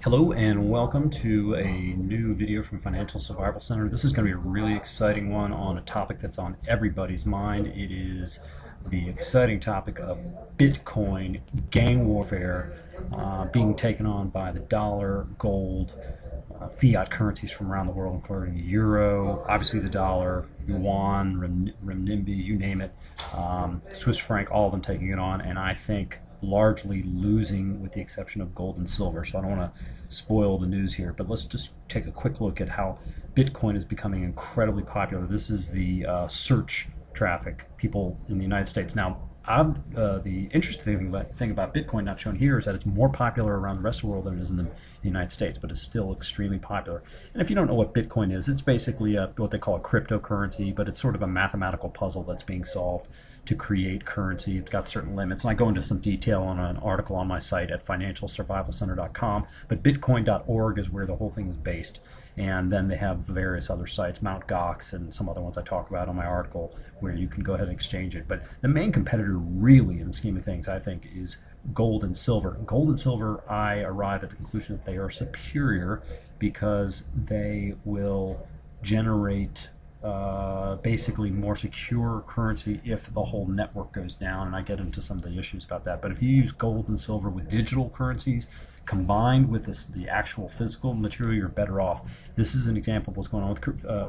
Hello and welcome to a new video from Financial Survival Center. This is going to be a really exciting one on a topic that's on everybody's mind. It is the exciting topic of Bitcoin gang warfare being taken on by the dollar, gold, fiat currencies from around the world, including the euro, obviously the dollar, yuan, renminbi, you name it, Swiss franc, all of them taking it on, and I think largely losing with the exception of gold and silver. So I don't want to spoil the news here, but let's just take a quick look at how Bitcoin is becoming incredibly popular. This is the search traffic, people in the United States. Now, the interesting thing about Bitcoin not shown here is that it's more popular around the rest of the world than it is in the United States, but it's still extremely popular. And if you don't know what Bitcoin is, it's basically what they call a cryptocurrency, but it's sort of a mathematical puzzle that's being solved to create currency. It's got certain limits, and I go into some detail on an article on my site at financialsurvivalcenter.com, but bitcoin.org is where the whole thing is based. And then they have various other sites, Mt. Gox and some other ones I talk about on my article, where you can go ahead and exchange it. But the main competitor really, in the scheme of things, I think, is gold and silver. Gold and silver, I arrive at the conclusion that they are superior because they will generate basically more secure currency if the whole network goes down, and I get into some of the issues about that. But if you use gold and silver with digital currencies combined with the actual physical material, you're better off. This is an example of what's going on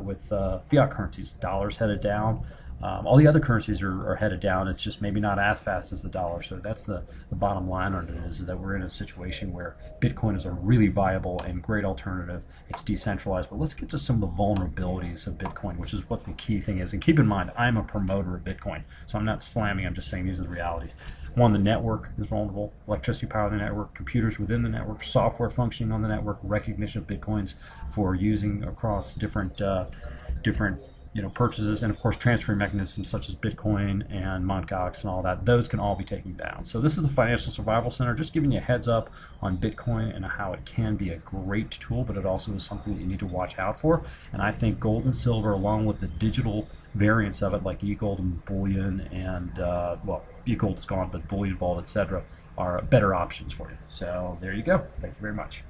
with fiat currencies. The dollar's headed down. All the other currencies are headed down. It's just maybe not as fast as the dollar. So that's the bottom line on it, is that we're in a situation where Bitcoin is a really viable and great alternative. It's decentralized. But let's get to some of the vulnerabilities of Bitcoin, which is what the key thing is. And keep in mind, I'm a promoter of Bitcoin. So I'm not slamming. I'm just saying these are the realities. One, the network is vulnerable. Electricity power of the network, computers within the network, software functioning on the network, recognition of Bitcoins for using across different purchases, and of course transfer mechanisms such as Bitcoin and Mt. Gox and all that. Those can all be taken down. So this is the Financial Survival Center, just giving you a heads up on Bitcoin and how it can be a great tool, but it also is something that you need to watch out for. And I think gold and silver, along with the digital variants of it, like eGold and bullion, and eGold is gone, but bullionvault, etc., are better options for you. So there you go. Thank you very much.